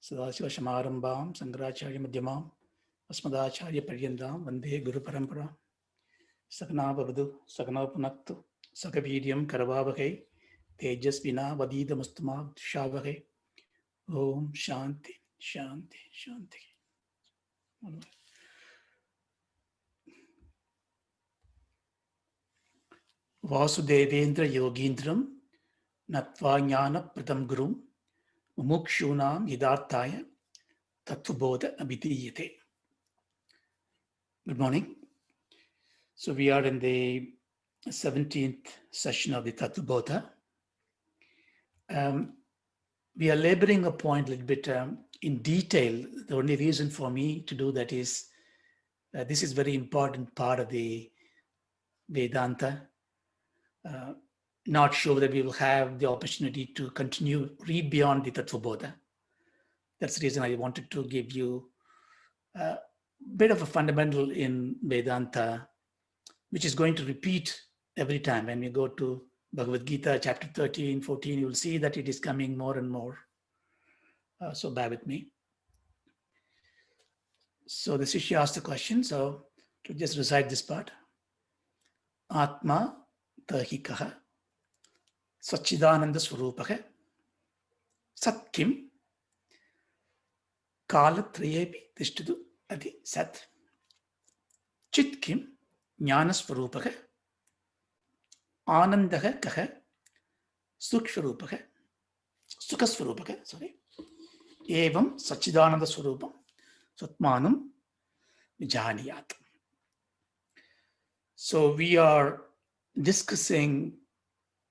Sadashiva-Samarambam, Sankaracharya-Madhyamam, Asmadacharya-Paryandam, Vande Guru-Paramparam, Sakana-Vavadu, Sakana-Punaktu, Sakavidyam Karavavakai, Tejasvina Vadidamastama Shavake. Om Shanti, Shanti, Shanti. Vasudevendra Yogindram, Natva Jnana Pratam Gurum, Mumukshunam Hidarthaya, Tattva Bodha Abhidiyate. Good morning. So we are in the 17th session of the Tattva Bodha. We are laboring a point a little bit in detail. The only reason for me to do that is this is very important part of the Vedanta. Not sure that we will have the opportunity to continue, read beyond the Tattva Bodha. That's the reason I wanted to give you a bit of a fundamental in Vedanta, which is going to repeat every time. When we go to Bhagavad Gita, chapter 13, 14, you will see that it is coming more and more. So bear with me. So the Shishya asked the question, so to just recite this part. Atma tahikaha Sachidananda Swarupaha Satkim Kalatrayepi Tishtadu Adi Sat Chitkim Jnana Swarupaha Anandaha Kaha Sukswarupaha Sukaswarupaha, sorry. Evam Sachidananda Swarupam Satmanam Vijaniyat. So we are discussing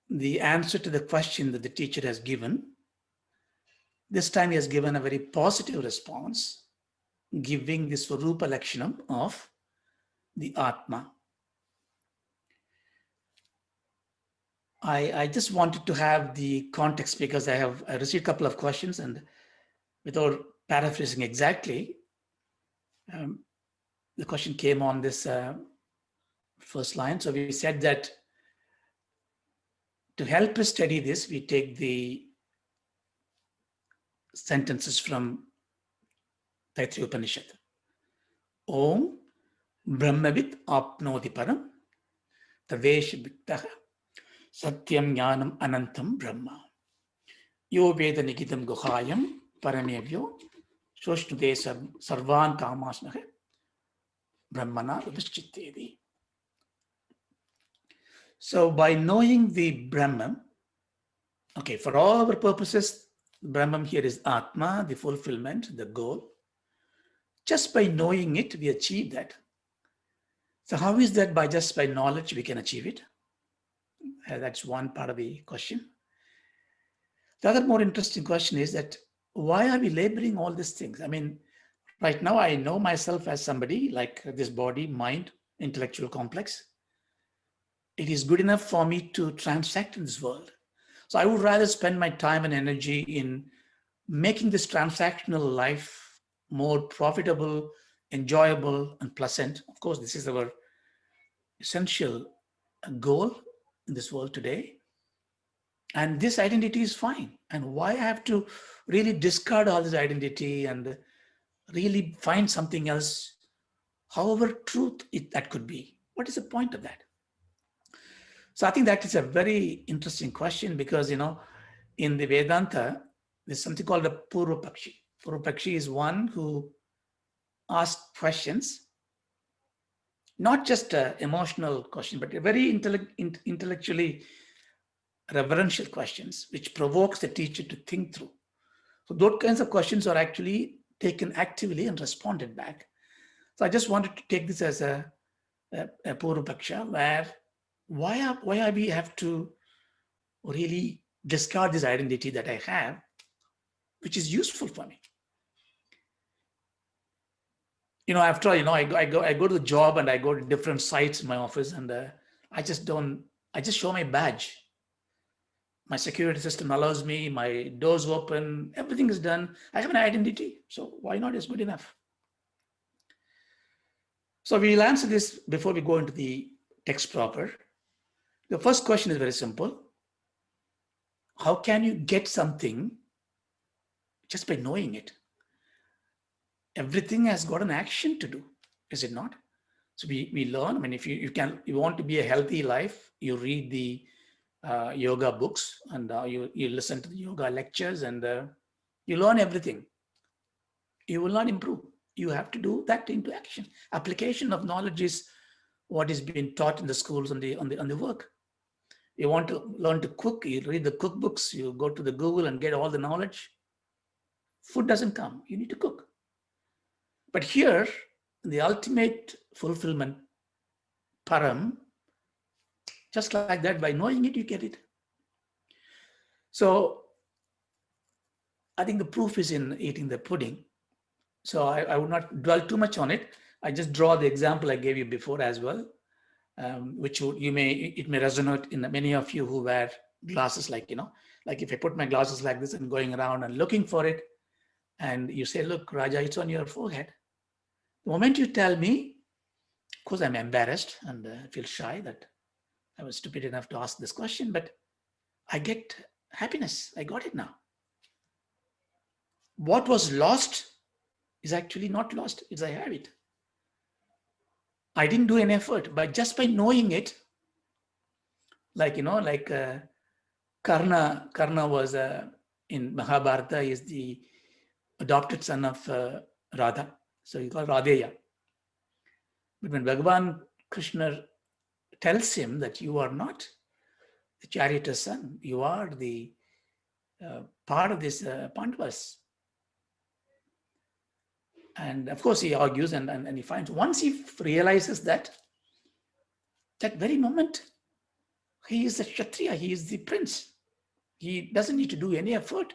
the answer to the question that the teacher has given. This time he has given a very positive response, giving the Swarupa Lakshanam of the Atma. I just wanted to have the context because I received a couple of questions, and without paraphrasing exactly, the question came on this first line. So we said that to help us study this, we take the sentences from Taittiriya Upanishad. Om Brahmavit apnoti param tavesh bhiktaha satyam jnanam anantam brahma yo veda nigitam guhayam paramevyo shoshnude sarvan kamasnaha brahmana vibhishchittedi. So by knowing the Brahman, okay, for all our purposes, Brahman here is Atma, the fulfillment, the goal. Just by knowing it, we achieve that. So how is that just by knowledge we can achieve it? That's one part of the question. The other more interesting question is that why are we laboring all these things? I mean, right now I know myself as somebody like this body, mind, intellectual complex. It is good enough for me to transact in this world. So I would rather spend my time and energy in making this transactional life more profitable, enjoyable, and pleasant. Of course, this is our essential goal in this world today. And this identity is fine. And why I have to really discard all this identity and really find something else, however truth that could be? What is the point of that? So I think that is a very interesting question because, in the Vedanta, there's something called a Purva Pakshi. Purva Pakshi is one who asks questions, not just an emotional question, but a very intellectually reverential questions, which provokes the teacher to think through. So those kinds of questions are actually taken actively and responded back. So I just wanted to take this as a Purva Paksha, where why we have to really discard this identity that I have, which is useful for me. After all, I go to the job and I go to different sites in my office, and I just show my badge. My security system allows me, my doors open, everything is done. I have an identity, so why not? It's good enough. So we'll answer this before we go into the text proper. The first question is very simple. How can you get something just by knowing it? Everything has got an action to do, is it not? So we learn. I mean, if you want to be a healthy life, you read the yoga books, and you listen to the yoga lectures, and you learn everything. You will not improve. You have to do that into action. Application of knowledge is what is being taught in the schools on the work. You want to learn to cook, you read the cookbooks, you go to the Google and get all the knowledge. Food doesn't come. You need to cook. But here, the ultimate fulfillment, param, just like that, by knowing it, you get it. So I think the proof is in eating the pudding. So I would not dwell too much on it. I just draw the example I gave you before as well, which it may resonate in many of you who wear glasses, like if I put my glasses like this and going around and looking for it, and you say, look, Raja, it's on your forehead. The moment you tell me, of course, I'm embarrassed and feel shy that I was stupid enough to ask this question, but I get happiness. I got it now. What was lost is actually not lost, it's I have it. I didn't do an effort, but just by knowing it, Karna was in Mahabharata, is the adopted son of Radha. So he called Radheya. But when Bhagavan Krishna tells him that you are not the charioteer's son, you are the part of this Pandavas. And of course he argues and he finds, once he realizes that very moment, he is the Kshatriya, he is the prince. He doesn't need to do any effort.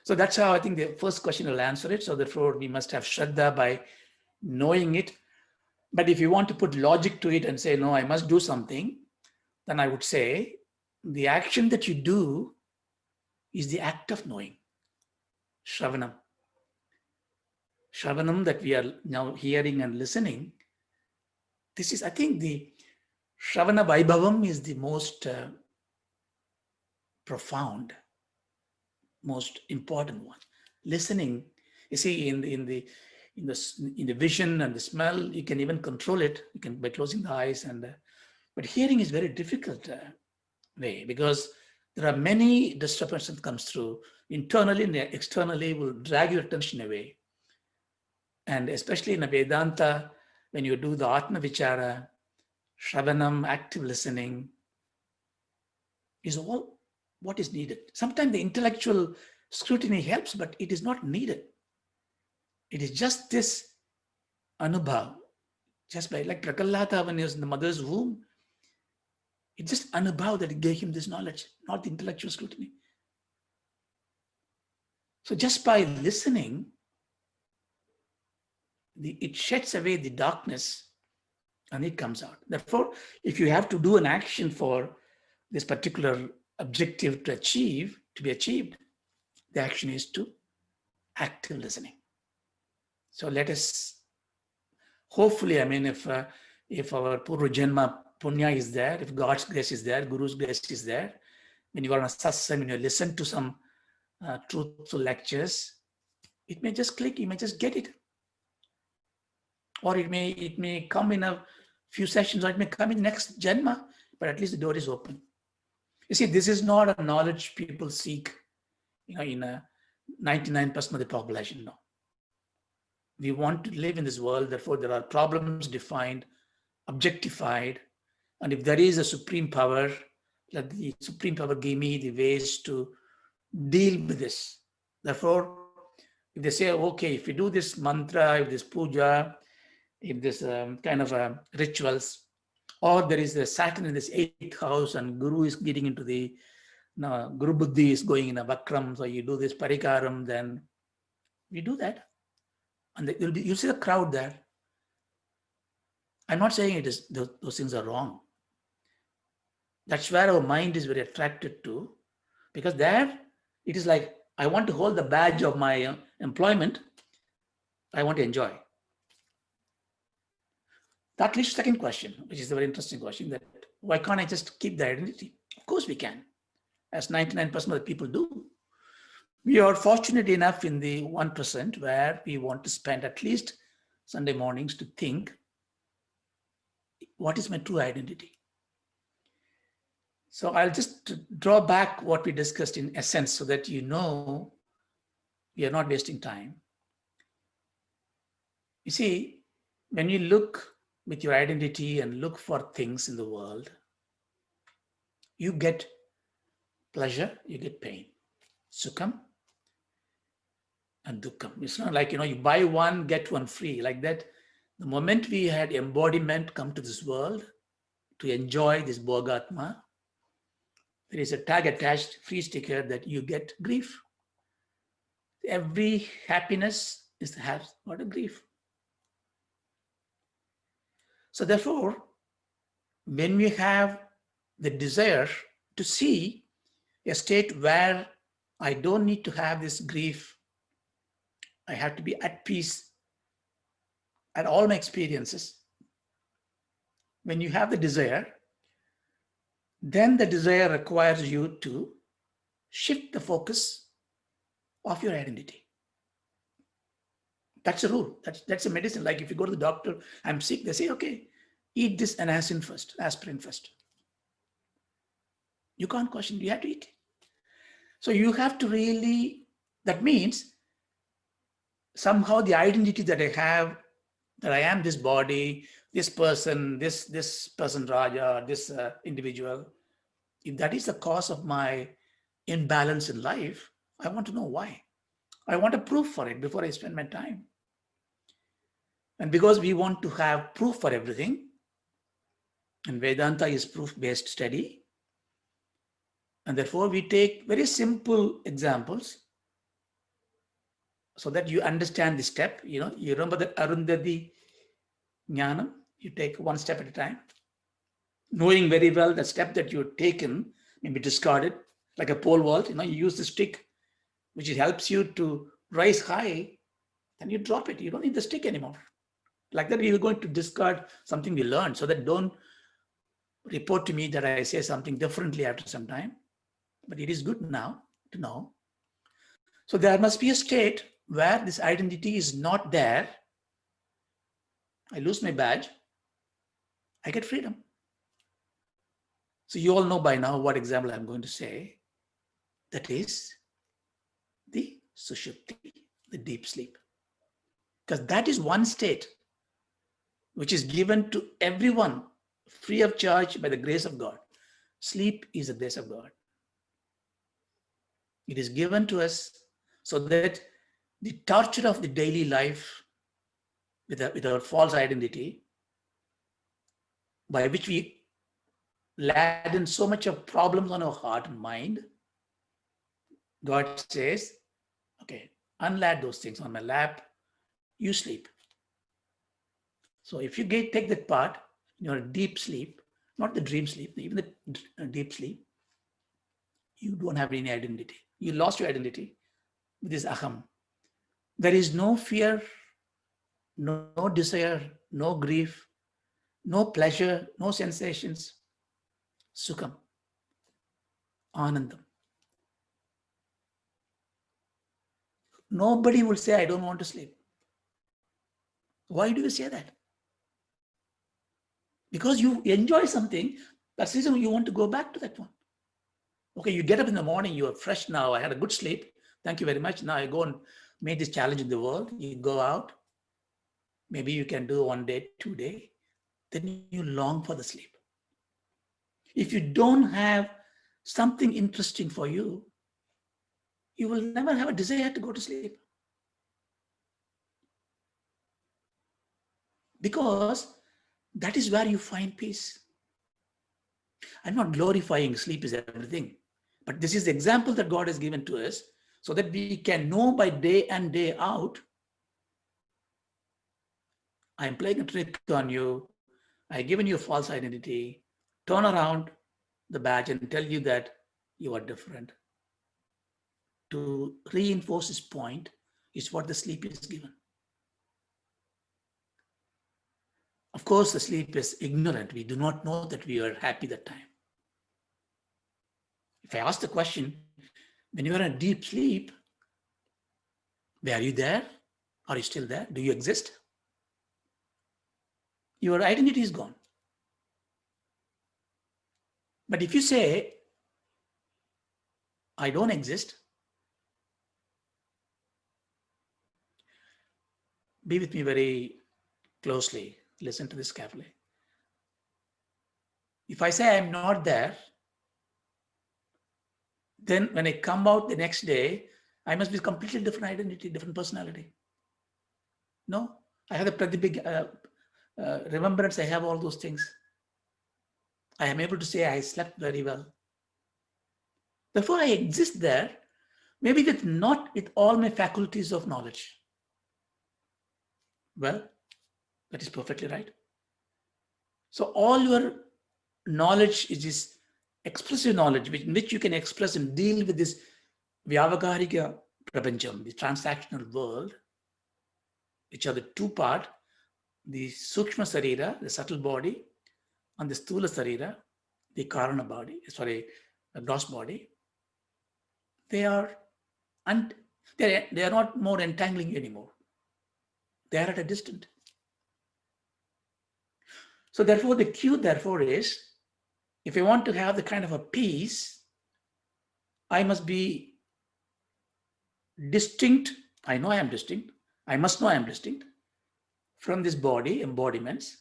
So that's how I think the first question will answer it. So therefore we must have Shraddha by knowing it. But if you want to put logic to it and say, no, I must do something, then I would say the action that you do is the act of knowing. Shravanam. Shravanam, that we are now hearing and listening. This is, I think, the Shravana Vaibhavam is the most profound, most important one. Listening, you see, in the vision and the smell, you can even control it. You can by closing the eyes, but hearing is very difficult way, because there are many disturbances that comes through internally and externally, will drag your attention away. And especially in a Vedanta, when you do the Atma Vicara, Shravanam, active listening, is all what is needed. Sometimes the intellectual scrutiny helps, but it is not needed. It is just this anubhav, just by, like Prakalata when he was in the mother's womb, it's just anubhav that gave him this knowledge, not the intellectual scrutiny. So just by listening, it sheds away the darkness and it comes out. Therefore, if you have to do an action for this particular objective to be achieved, the action is to active listening. So let us, hopefully, I mean, if our Purva Janma Punya is there, if God's grace is there, Guru's grace is there, when you are on a satsang, when you listen to some truthful lectures, it may just click, you may just get it. Or it may come in a few sessions, or it may come in next Janma, but at least the door is open. You see, this is not a knowledge people seek, in a 99% of the population, no. We want to live in this world, therefore there are problems defined, objectified, and if there is a supreme power, let the supreme power give me the ways to deal with this. Therefore, if they say, okay, if you do this mantra, if this puja, if this kind of rituals, or there is a Saturn in this 8th house and Guru is getting into the, Guru Buddhi is going in a Vakram, so you do this parikaram, then we do that. And you'll see the crowd there. I'm not saying those things are wrong. That's where our mind is very attracted to, because there it is like, I want to hold the badge of my employment. I want to enjoy. That leads to the second question, which is a very interesting question, that why can't I just keep the identity? Of course we can, as 99% of the people do. We are fortunate enough in the 1% where we want to spend at least Sunday mornings to think, what is my true identity? So I'll just draw back what we discussed in essence so that you know we are not wasting time. You see, when you look with your identity and look for things in the world, you get pleasure, you get pain, sukham and dukkham. It's not like, you buy one, get one free, like that. The moment we had embodiment come to this world to enjoy this Bhogatma, there is a tag attached, free sticker, that you get grief. Every happiness has got a grief. So therefore, when we have the desire to see a state where I don't need to have this grief, I have to be at peace at all my experiences. When you have the desire, then the desire requires you to shift the focus of your identity. That's a rule. That's a medicine. Like if you go to the doctor, I'm sick, they say, okay, eat this aspirin first. You can't question, you have to eat. So you have to really, that means somehow the identity that I have, that I am this body, this person, this person Raja, this individual, if that is the cause of my imbalance in life, I want to know why. I want a proof for it before I spend my time. And because we want to have proof for everything, and Vedanta is proof-based study, and therefore we take very simple examples so that you understand the step. You remember that Arundhati Jnanam, you take one step at a time. Knowing very well the step that you've taken may be discarded, like a pole vault, you use the stick, which helps you to rise high, then you drop it. You don't need the stick anymore. Like that, we are going to discard something we learned, so that don't report to me that I say something differently after some time. But it is good now to know. So there must be a state where this identity is not there. I lose my badge, I get freedom. So you all know by now what example I'm going to say. That is the sushupti, the deep sleep. Because that is one state which is given to everyone free of charge by the grace of God. Sleep is the grace of God. It is given to us so that the torture of the daily life with our false identity, by which we laden so much of problems on our heart and mind, God says, okay, unlad those things on my lap, you sleep. So if you take that part, you're deep sleep, not the dream sleep, even the deep sleep, you don't have any identity. You lost your identity with this aham. There is no fear, no desire, no grief, no pleasure, no sensations. Sukham, anandam. Nobody will say, I don't want to sleep. Why do you say that? Because you enjoy something, that's the reason you want to go back to that one. Okay, you get up in the morning, you are fresh now, I had a good sleep, thank you very much. Now I go and make this challenge in the world. You go out, maybe you can do 1 day, 2 days, then you long for the sleep. If you don't have something interesting for you, you will never have a desire to go to sleep. Because that is where you find peace. I'm not glorifying sleep is everything, but this is the example that God has given to us so that we can know by day and day out, I'm playing a trick on you, I've given you a false identity, turn around the badge and tell you that you are different. To reinforce this point is what the sleep is given. Of course, the sleep is ignorant. We do not know that we are happy that time. If I ask the question, when you are in a deep sleep, Are you there? Are you still there? Do you exist? Your identity is gone. But if you say, I don't exist, be with me very closely. Listen to this carefully. If I say I'm not there, then when I come out the next day, I must be completely different identity, different personality. No, I have a pretty big remembrance. I have all those things. I am able to say I slept very well. Therefore, I exist there, maybe not with all my faculties of knowledge. Well, that is perfectly right. So all your knowledge is this expressive knowledge, in which you can express and deal with this vyavakarika prapancham, the transactional world, which are the two parts, the sukshma sarira, the subtle body, and the sthula sarira, the karana body, the gross body. They are not more entangling anymore. They are at a distance. So therefore, the cue therefore is, if I want to have the kind of a peace, I must be distinct. I know I am distinct. I must know I am distinct from this body, embodiments,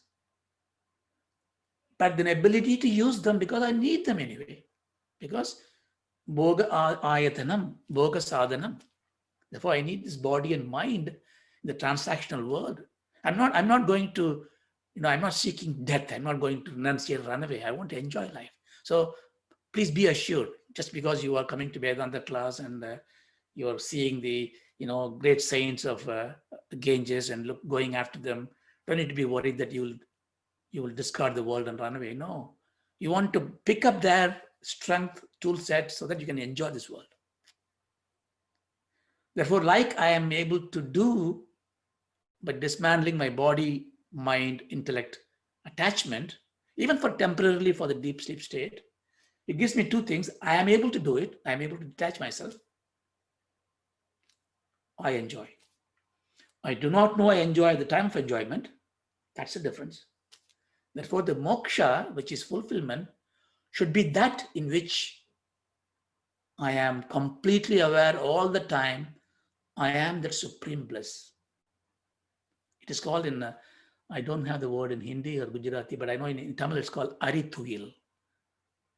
but the ability to use them because I need them anyway. Because bhoga ayatanam, bhoga sadhanam. Therefore, I need this body and mind in the transactional world. I'm not going to, I'm not seeking death. I'm not going to renunciate, run away. I want to enjoy life. So please be assured, just because you are coming to Vedanta class and you're seeing the, great saints of Ganges and going after them, don't need to be worried that you will discard the world and run away. No, you want to pick up their strength tool set so that you can enjoy this world. Therefore, like I am able to do by dismantling my body, mind, intellect attachment, even for temporarily for the deep sleep state, it gives me two things. I am able to do it. I am able to detach myself. I enjoy. I do not know I enjoy the time of enjoyment. That's the difference. Therefore, the moksha, which is fulfillment, should be that in which I am completely aware all the time. I am that supreme bliss. It is called I don't have the word in Hindi or Gujarati, but I know in Tamil it's called Arithuil.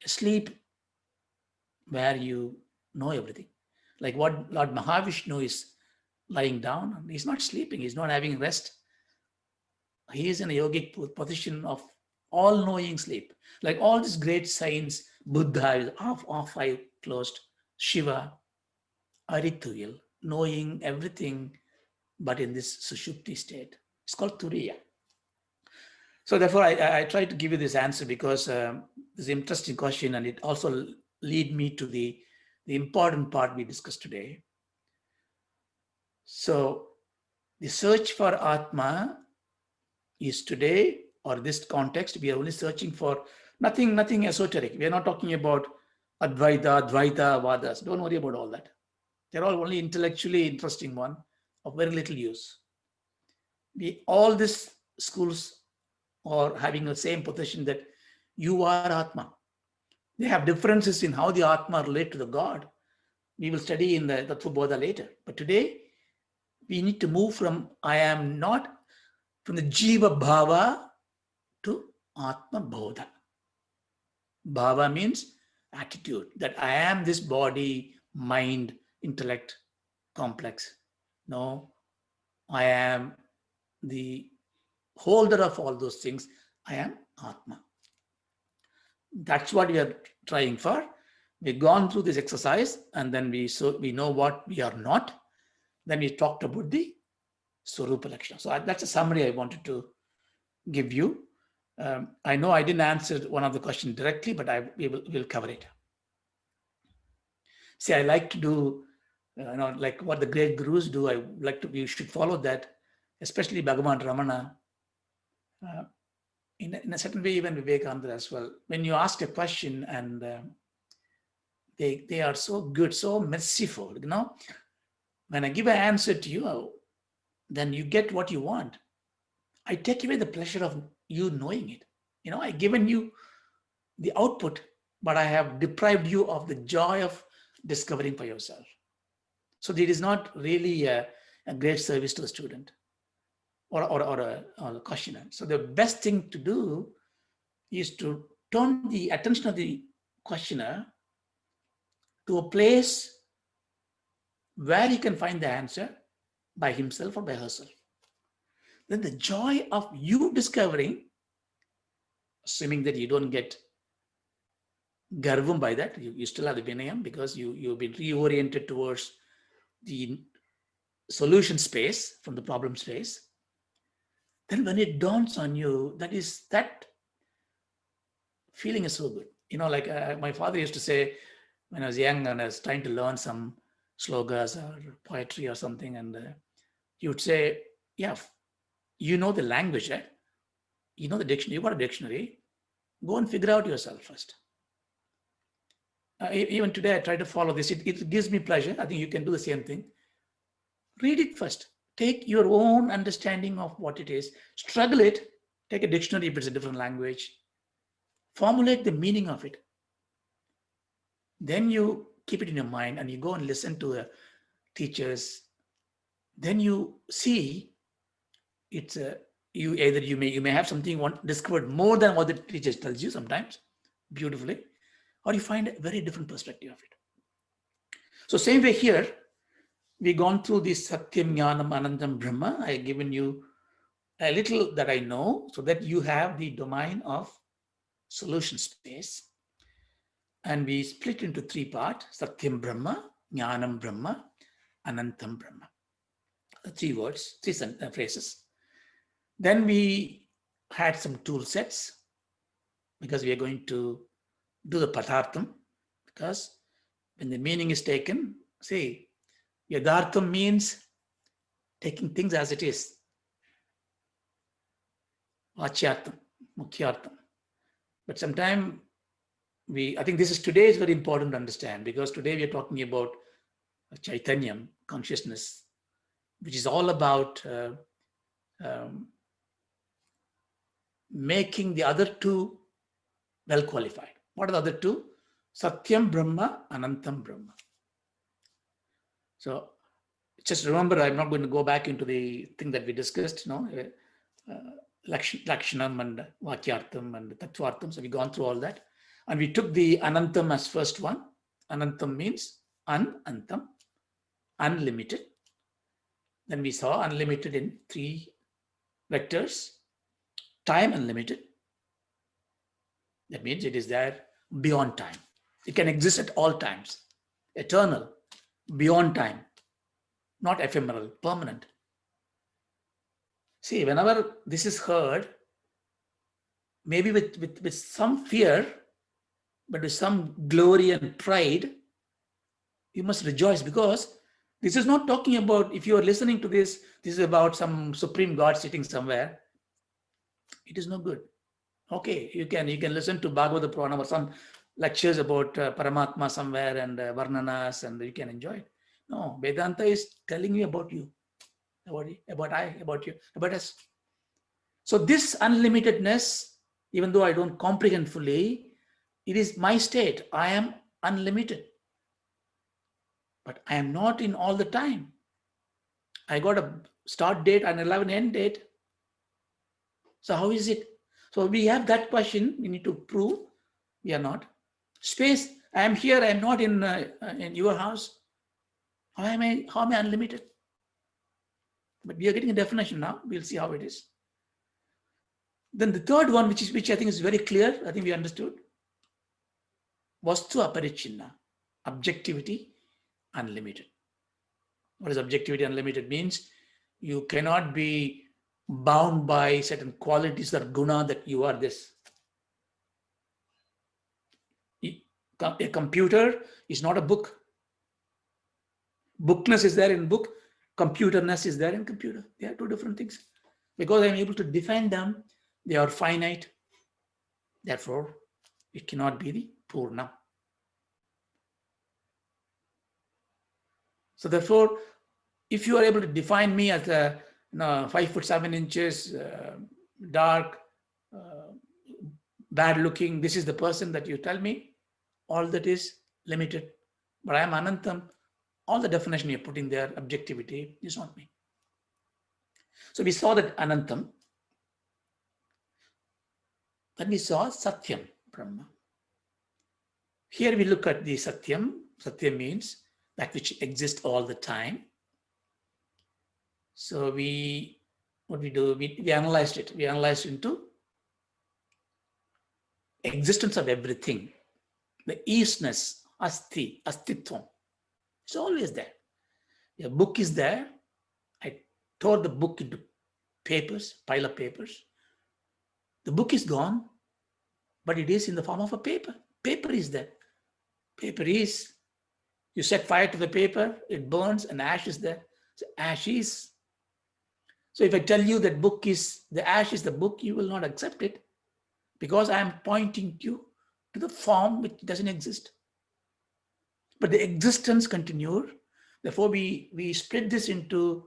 Sleep where you know everything. Like what Lord Mahavishnu is lying down. He's not sleeping. He's not having rest. He is in a yogic position of all-knowing sleep. Like all these great saints, Buddha is off eye closed, Shiva, Arithuil, knowing everything, but in this sushupti state. It's called Turiya. So therefore, I try to give you this answer because this is an interesting question, and it also lead me to the important part we discussed today. So the search for Atma is today, or this context, we are only searching for nothing esoteric. We are not talking about Advaita, Dvaita, Vadas. Don't worry about all that. They're all only intellectually interesting one of very little use. All these schools are having the same position that you are Atma. They have differences in how the Atma relate to the God. We will study in the Tattva Bodha later. But today, we need to move from I am not, from the Jiva Bhava to Atma Bodha. Bhava means attitude, that I am this body, mind, intellect, complex. No, I am the holder of all those things. I am Atma. That's what we are trying for. We've gone through this exercise, and then we know what we are not. Then we talked about the Swarupa Lakshana. So that's a summary I wanted to give you. I know I didn't answer one of the questions directly, but we'll cover it. See, I like to do, like what the great gurus do. You should follow that, especially Bhagavan Ramana. In a certain way, even Vivekananda as well. When you ask a question and they are so good, so merciful, When I give an answer to you, then you get what you want. I take away the pleasure of you knowing it. I've given you the output, but I have deprived you of the joy of discovering for yourself. So it is not really a great service to the student or a questioner. So the best thing to do is to turn the attention of the questioner to a place where he can find the answer by himself or by herself. Then the joy of you discovering, assuming that you don't get garvam by that, you still have the vinayam because you've been reoriented towards the solution space from the problem space. Then when it dawns on you, that feeling is so good. Like my father used to say when I was young and I was trying to learn some slogas or poetry or something, and he would say, yeah, you know the language, right? You know the dictionary, you got a dictionary, go and figure out yourself first. Even today, I try to follow this. It gives me pleasure. I think you can do the same thing. Read it first. Take your own understanding of what it is. Struggle it. Take a dictionary if it's a different language. Formulate the meaning of it. Then you keep it in your mind and you go and listen to the teachers. Then you see it's you may have something discovered more than what the teacher tells you sometimes beautifully, or you find a very different perspective of it. So same way here, we've gone through this Satyam, Jnanam, Anantam, Brahma. I have given you a little that I know so that you have the domain of solution space. And we split into three parts: Satyam Brahma, Jnanam Brahma, Anantam Brahma. Three words, three phrases. Then we had some tool sets because we are going to do the Pathartham, because when the meaning is taken, see, Yadhartham means taking things as it is. Vachyartham, Mukhyartham. But sometimes I think today is very important to understand, because today we are talking about Chaitanyam, consciousness, which is all about making the other two well qualified. What are the other two? Satyam Brahma, Anantam Brahma. So just remember, I'm not going to go back into the thing that we discussed, Lakshanam and Vakyartham and Tattvartham. So we've gone through all that. And we took the Anantam as first one. Anantam means Anantam, unlimited. Then we saw unlimited in three vectors. Time unlimited. That means it is there beyond time. It can exist at all times. Eternal, beyond time. Not ephemeral, permanent. See, whenever this is heard, maybe with some fear, but with some glory and pride, you must rejoice, because this is not talking about, if you are listening to this is about some supreme God sitting somewhere. It is no good. Okay, you can listen to Bhagavata Purana or some lectures about Paramatma somewhere and Varnanas, and you can enjoy it. No, Vedanta is telling you about you, about you, about us. So this unlimitedness, even though I don't comprehend fully, it is my state. I am unlimited. But I am not in all the time. I got a start date and 11 end date. So how is it? So we have that question. We need to prove we are not. Space, I am here. I am not in your house. How am I unlimited? But we are getting a definition now. We'll see how it is. Then the third one, which I think is very clear, I think we understood. Vastu aparichinna, objectivity unlimited. What is objectivity unlimited? Means you cannot be bound by certain qualities or guna that you are this. A computer is not a book. Bookness is there in book, computerness is there in computer. They are two different things. Because I'm able to define them, they are finite. Therefore, it cannot be the Purna. So therefore, If you are able to define me as a 5'7" dark, bad looking, this is the person that you tell me, all that is limited. But I am Anantam. All the definition you're putting there, objectivity, is not me. So we saw that Anantam. Then we saw Satyam, Brahma. Here we look at the Satyam. Satyam means that which exists all the time. So what we do, we analyzed it. We analyzed into existence of everything. The isness, asti, astitvam. It's always there. A book is there. I tore the book into papers, pile of papers. The book is gone, but it is in the form of a paper. Paper is there. Paper is, you set fire to the paper, it burns, and ash is there. So ash is. So if I tell you that book is, the ash is the book, you will not accept it because I am pointing you to the form which doesn't exist. But the existence continued. Therefore, we split this into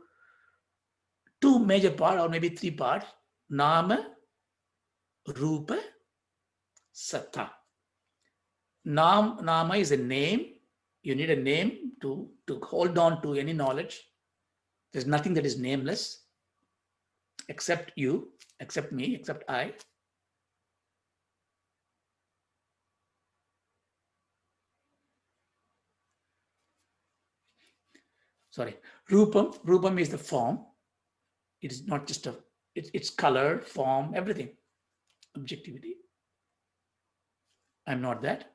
two major parts, or maybe three parts: Nama, Rupa, Sattva. Nama is a name. You need a name to hold on to any knowledge. There's nothing that is nameless except you, except me, except I. Sorry, Rupam is the form. It is not just it's color, form, everything. Objectivity. I'm not that.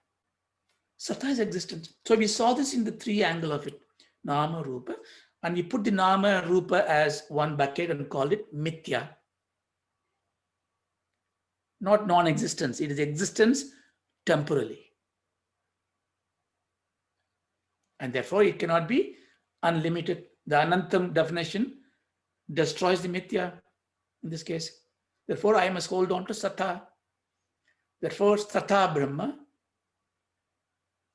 Sattva is existence. So we saw this in the three angle of it, Nama, Rupa, and we put the Nama and Rupa as one bucket and called it Mithya. Not non-existence, it is existence temporally. And therefore it cannot be unlimited. The Anantam definition destroys the Mithya in this case. Therefore I must hold on to Sattva. Therefore Sattva Brahma.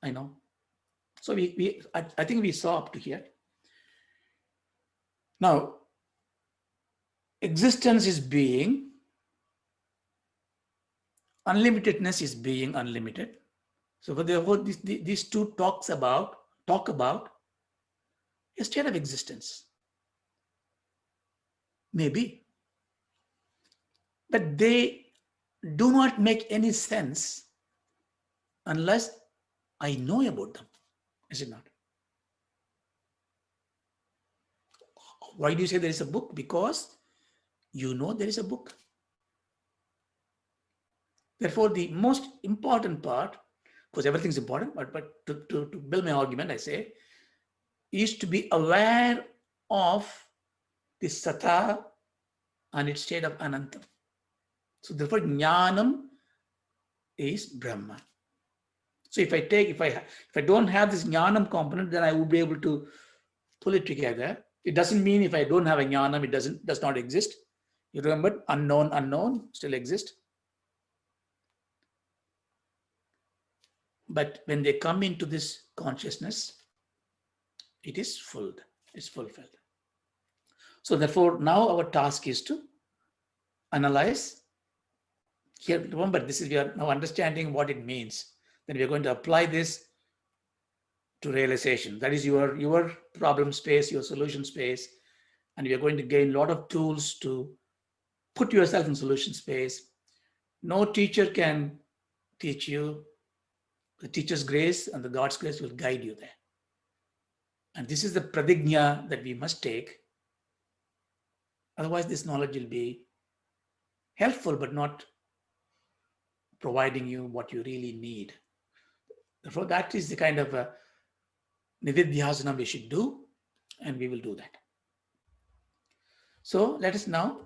I know. So I think we saw up to here. Now, existence is being, unlimitedness is being unlimited. So therefore these two talk about a state of existence. Maybe. But they do not make any sense unless I know about them, is it not? Why do you say there is a book? Because you know there is a book. Therefore, the most important part, because everything is important, but to build my argument, I say, is to be aware of the Sattva and its state of Anantam. So therefore, Jnanam is Brahma. So if I don't have this Jnanam component, then I would be able to pull it together. It doesn't mean if I don't have a Jnanam, it does not exist. You remember, unknown still exists. But when they come into this consciousness, it is fulfilled. So therefore, now our task is to analyze. Here, remember, we are now understanding what it means. Then we are going to apply this to realization. That is your problem space, your solution space. And we are going to gain a lot of tools to put yourself in solution space. No teacher can teach you. The teacher's grace and the God's grace will guide you there. And this is the pradigna that we must take. Otherwise, this knowledge will be helpful, but not providing you what you really need. Therefore, that is the kind of nididhyasana we should do, and we will do that. So let us now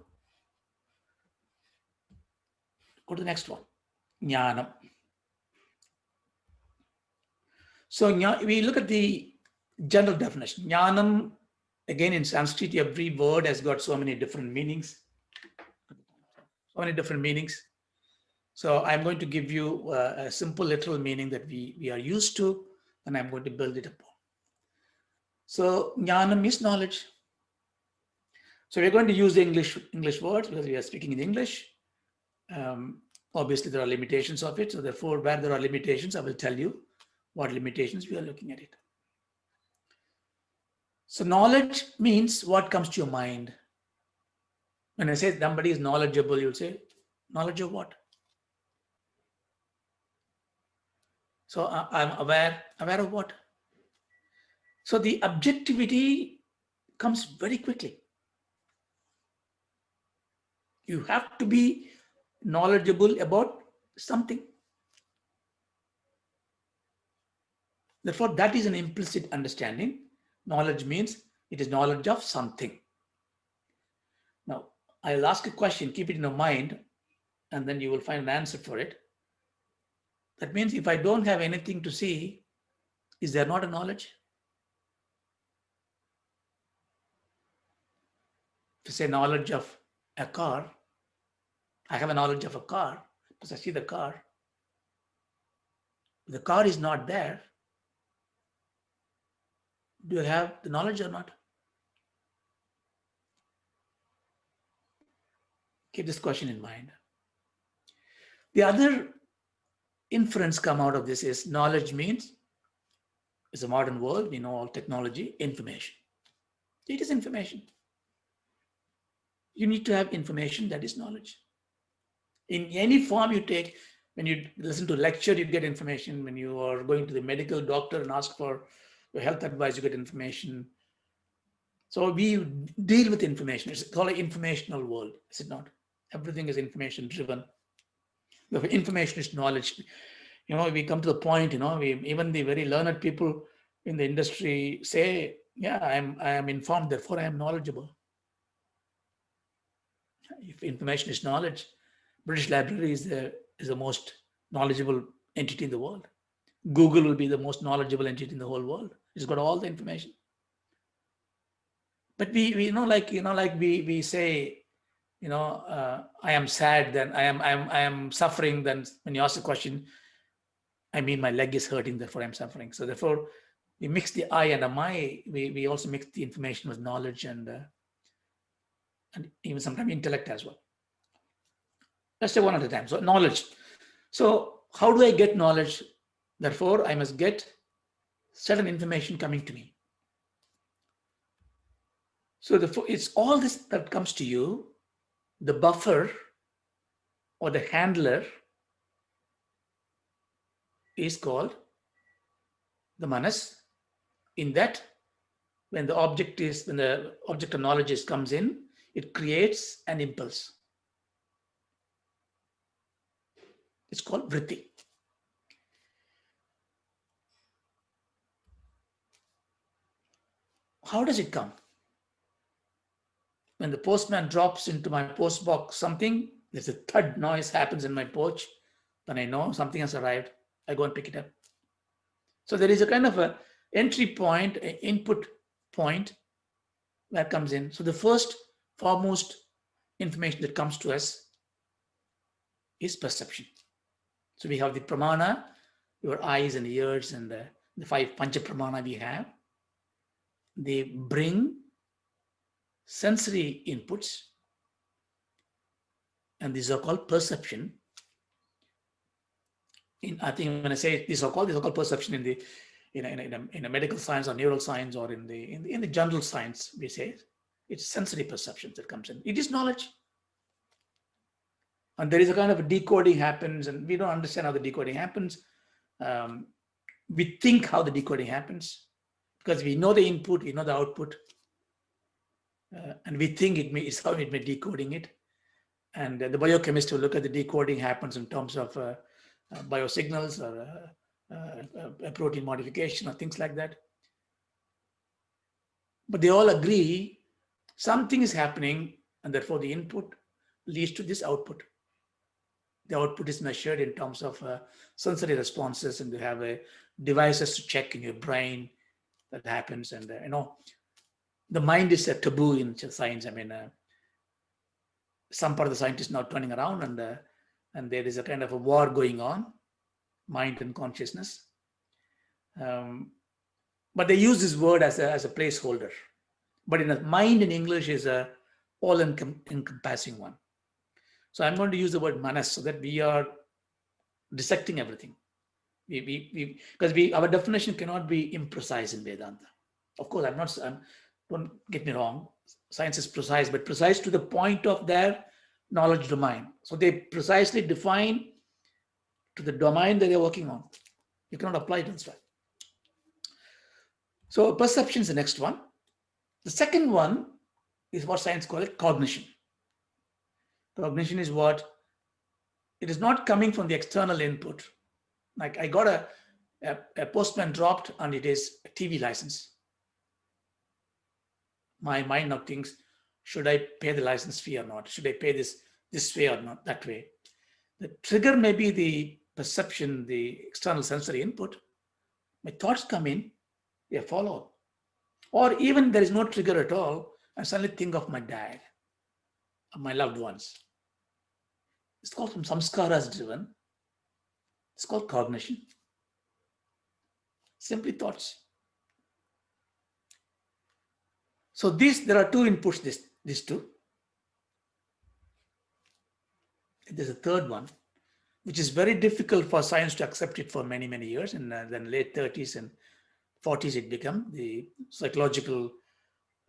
go to the next one, Jnanam. So we look at the general definition. Jnanam, again in Sanskrit, every word has got so many different meanings. So I'm going to give you a simple literal meaning that we are used to, and I'm going to build it upon. So Jnanam is knowledge. So we're going to use the English words because we are speaking in English. Obviously, there are limitations of it. So therefore, where there are limitations, I will tell you what limitations we are looking at it. So knowledge means what comes to your mind. When I say somebody is knowledgeable, you'll say, knowledge of what? So I'm aware of what? So the objectivity comes very quickly. You have to be knowledgeable about something. Therefore, that is an implicit understanding. Knowledge means it is knowledge of something. Now, I'll ask a question, keep it in your mind, and then you will find an answer for it. That means if I don't have anything to see, is there not a knowledge? If you say knowledge of a car, I have a knowledge of a car because I see the car. The car is not there. Do you have the knowledge or not? Keep this question in mind. The other inference come out of this is knowledge means, it's a modern world, we know all technology, information. It is information. You need to have information that is knowledge. In any form you take, when you listen to a lecture, you get information. When you are going to the medical doctor and ask for your health advice, you get information. So we deal with information. It's called an informational world, is it not? Everything is information driven. The information is knowledge. We come to the point, even the very learned people in the industry say, yeah, I am informed, therefore I am knowledgeable. If information is knowledge, British Library is the most knowledgeable entity in the world. Google will be the most knowledgeable entity in the whole world. It's got all the information. But we we say, I am sad, then I am suffering. Then when you ask the question, I mean my leg is hurting, therefore I'm suffering. So therefore, we mix the I and my. We also mix the information with knowledge and even sometimes intellect as well. Let's say one at a time. So knowledge. So how do I get knowledge? Therefore, I must get certain information coming to me. So it's all this that comes to you. The buffer or the handler is called the manas. In that, when the object of knowledge comes in, it creates an impulse. It's called vritti. How does it come? When the postman drops into my post box something, there's a thud noise happens in my porch, then I know something has arrived. I go and pick it up. So there is a kind of a entry point, an input point that comes in. So the first, foremost information that comes to us is perception. So we have the pramana, your eyes and ears, and the 5 pancha pramana we have. They bring sensory inputs, and these are called perception. I think when I say these are called perception in the in a medical science or neuroscience or in the general science, we say it's sensory perception that comes in. It is knowledge. And there is a kind of a decoding happens, and we don't understand how the decoding happens. We think how the decoding happens because we know the input, we know the output, and we think it's how it may decoding it. And the biochemist will look at the decoding happens in terms of biosignals or a protein modification or things like that. But they all agree something is happening, and therefore the input leads to this output. The output is measured in terms of sensory responses, and you have devices to check in your brain that happens. And the mind is a taboo in science. I mean, some part of the scientists now turning around, and there is a kind of a war going on, mind and consciousness. But they use this word as a placeholder. But in the mind in English is a all-encompassing one. So I'm going to use the word manas so that we are dissecting everything. Because our definition cannot be imprecise in Vedanta. Of course, don't get me wrong, science is precise, but precise to the point of their knowledge domain. So they precisely define to the domain that they're working on. You cannot apply it elsewhere. So perception is the next one. The second one is what science calls it cognition. Cognition is what, it is not coming from the external input. Like I got a postman dropped and it is a TV license. My mind now thinks, should I pay the license fee or not? Should I pay this way or not, that way? The trigger may be the perception, the external sensory input. My thoughts come in, they follow. Or even there is no trigger at all, I suddenly think of my dad, of my loved ones. It's called from samskaras driven. It's called cognition. Simply thoughts. So there are two inputs, these two. There's a third one, which is very difficult for science to accept it for many, many years. And then late 30s and 40s, it became the psychological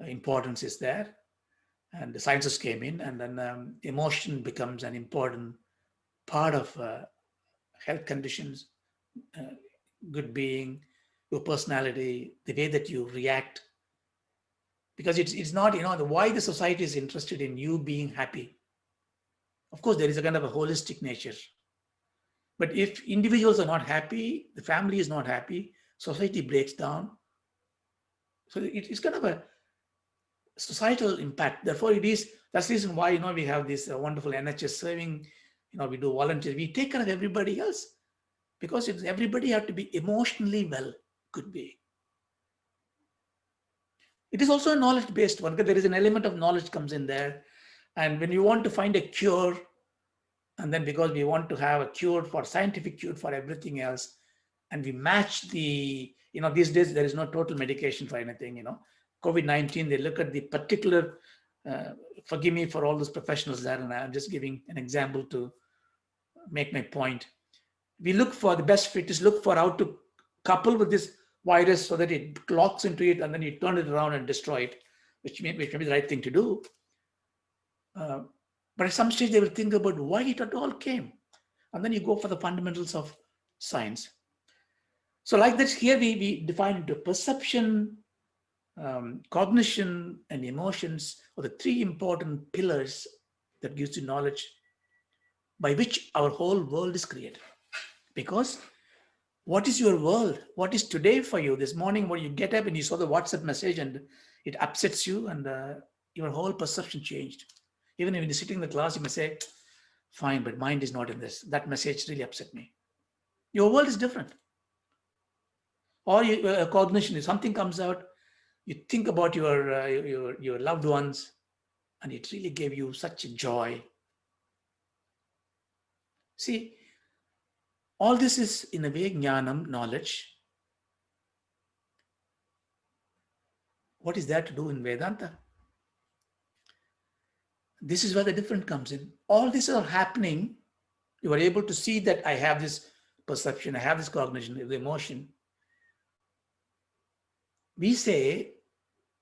importance is there. And the sciences came in, and then emotion becomes an important part of health conditions, good being, your personality, the way that you react. Because it's not, why the society is interested in you being happy. Of course, there is a kind of a holistic nature. But if individuals are not happy, the family is not happy, society breaks down. So it's kind of a societal impact. Therefore, that's the reason why, we have this wonderful NHS serving, we do volunteers, we take care of everybody else. Because everybody have to be emotionally well, could be. It is also a knowledge-based one, because there is an element of knowledge comes in there. And when you want to find a cure, and then because we want to have a cure for scientific cure for everything else, and we match these days, there is no total medication for anything, COVID-19, they look at the particular, forgive me for all those professionals there, and I'm just giving an example to make my point. We look for the best fit, is look for how to couple with this virus so that it locks into it and then you turn it around and destroy it, which may be the right thing to do. But at some stage they will think about why it at all came. And then you go for the fundamentals of science. So like that, here we define into perception, cognition, and emotions are the three important pillars that gives you knowledge by which our whole world is created. Because what is your world? What is today for you? This morning when you get up and you saw the WhatsApp message and it upsets you, and your whole perception changed. Even when you're sitting in the class, you may say, fine, but mind is not in this. That message really upset me. Your world is different. Or cognition, if something comes out, you think about your loved ones, and it really gave you such a joy. See, all this is in a way jnanam, knowledge. What is that to do in Vedanta? This is where the difference comes in. All this are happening. You are able to see that I have this perception, I have this cognition, the emotion. We say,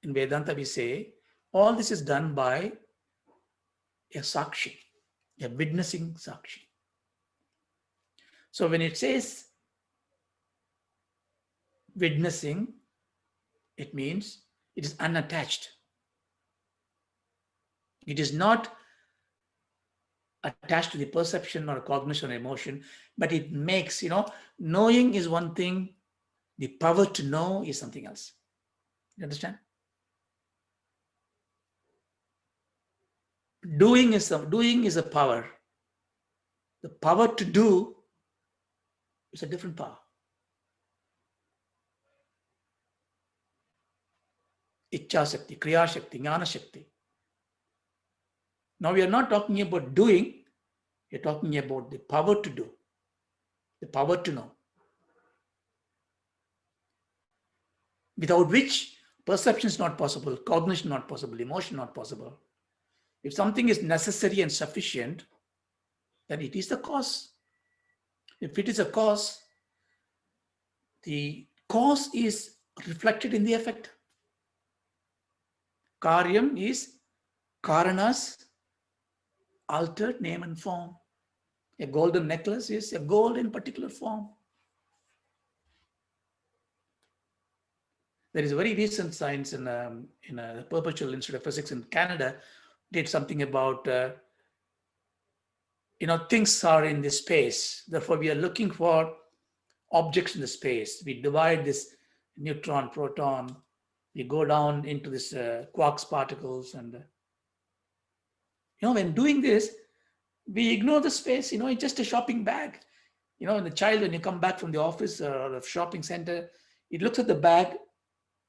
in Vedanta, we say, all this is done by a sakshi, a witnessing sakshi. So when it says witnessing, it means it is unattached. It is not attached to the perception or cognition or emotion, but it makes, knowing is one thing, the power to know is something else. You understand? Doing is a power. The power to do is a different power. Ichcha Shakti, Kriya Shakti, Jnana Shakti. Now we are not talking about doing, we are talking about the power to do, the power to know. Without which perception is not possible, cognition not possible, emotion not possible. If something is necessary and sufficient, then it is the cause. If it is a cause, the cause is reflected in the effect. Karyam is Karana's altered name and form. A golden necklace is a gold in particular form. There is a very recent science in a Perpetual Institute of Physics in Canada did something about things are in this space. Therefore, we are looking for objects in the space. We divide this neutron, proton. We go down into this quarks particles, and when doing this, we ignore the space. It's just a shopping bag. The child, when you come back from the office or the shopping center, it looks at the bag.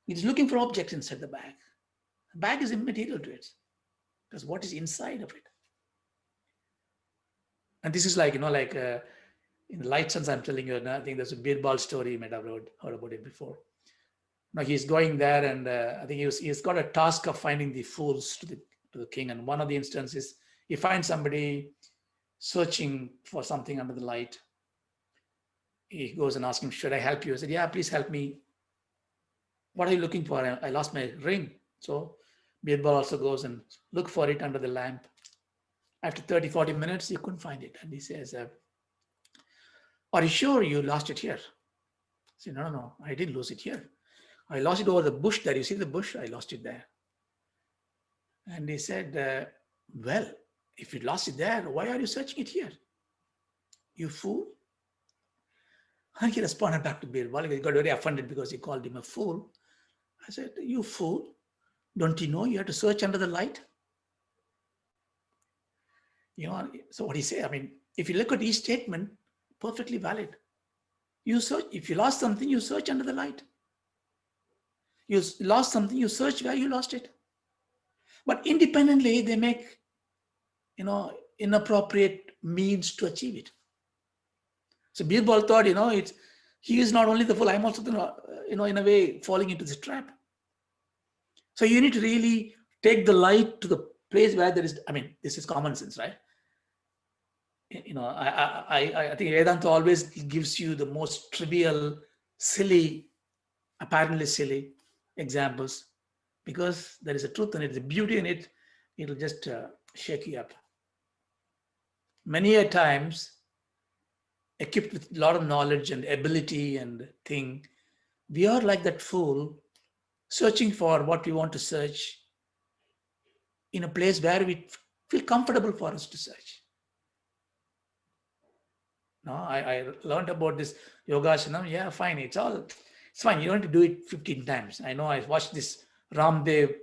It's looking for objects inside the bag. The bag is immaterial to it, because what is inside of it. And this is like, in the Light Sense, I'm telling you, I think there's a Birbal story, you might have heard about it before. Now he's going there, and I think he's got a task of finding the fools to the king. And one of the instances, he finds somebody searching for something under the light. He goes and asks him, should I help you? He said, yeah, please help me. What are you looking for? I lost my ring. So Birbal also goes and look for it under the lamp. After 30, 40 minutes, he couldn't find it. And he says, are you sure you lost it here? I said, no, I didn't lose it here. I lost it over the bush there. You see the bush? I lost it there. And he said, well, if you lost it there, why are you searching it here? You fool. And he responded back to Birbal. He got very offended because he called him a fool. I said, you fool. Don't you know you have to search under the light? So what he said, if you look at each statement, perfectly valid. You search, if you lost something, you search under the light. You lost something, you search where you lost it. But independently, they make, inappropriate means to achieve it. So Birbal thought, he is not only the fool, I'm also, in a way, falling into this trap. So you need to really take the light to the place where there is, this is common sense, right? I think Vedanta always gives you the most trivial, silly, apparently silly examples, because there is a truth in it, the beauty in it. It'll just shake you up. Many a times, equipped with a lot of knowledge and ability and thing, we are like that fool, searching for what we want to search in a place where we feel comfortable for us to search. No, I learned about this Yogasana. Yeah, fine. It's fine. You don't have to do it 15 times. I know I watched this Ramdev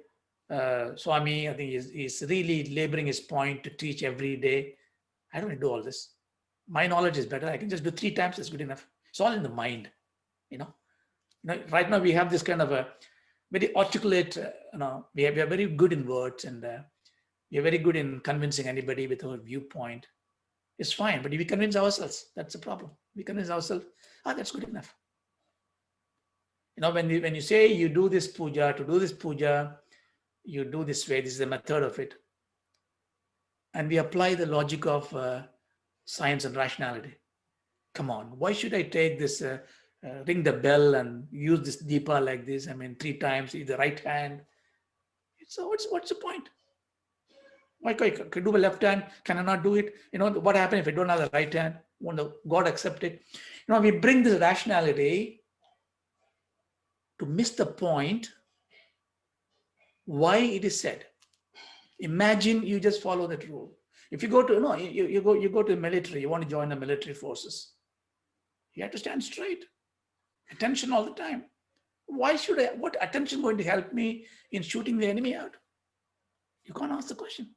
Swami. I think he's really laboring his point to teach every day. I don't need to do all this. My knowledge is better. I can just do 3 times. It's good enough. It's all in the mind. Right now we have this kind of a very articulate, we are very good in words, and we are very good in convincing anybody with our viewpoint. It's fine, but if we convince ourselves, that's the problem. We convince ourselves, that's good enough. When you say you do this puja, you do this way, this is the method of it. And we apply the logic of science and rationality. Come on, why should I take this, ring the bell and use this deepa like this? 3 times, with the right hand. So what's the point? Why can I do my left hand? Can I not do it? What happens if I don't have the right hand? Won't God accept it? We bring this rationality to miss the point why it is said. Imagine you just follow that rule. If you go to you go to the military, you want to join the military forces, you have to stand straight, attention all the time. Why should I? What attention going to help me in shooting the enemy out? You can't ask the question.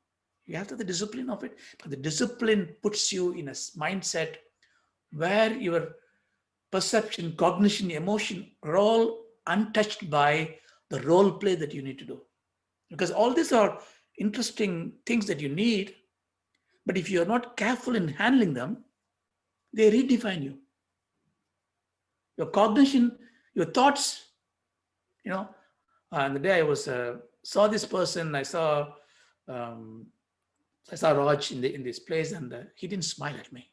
You have to have the discipline of it. But the discipline puts you in a mindset where your perception, cognition, emotion are all untouched by the role play that you need to do. Because all these are interesting things that you need, but if you're not careful in handling them, they redefine you. Your cognition, your thoughts, and the day I saw this person, I saw So I saw Raj in this place, and he didn't smile at me.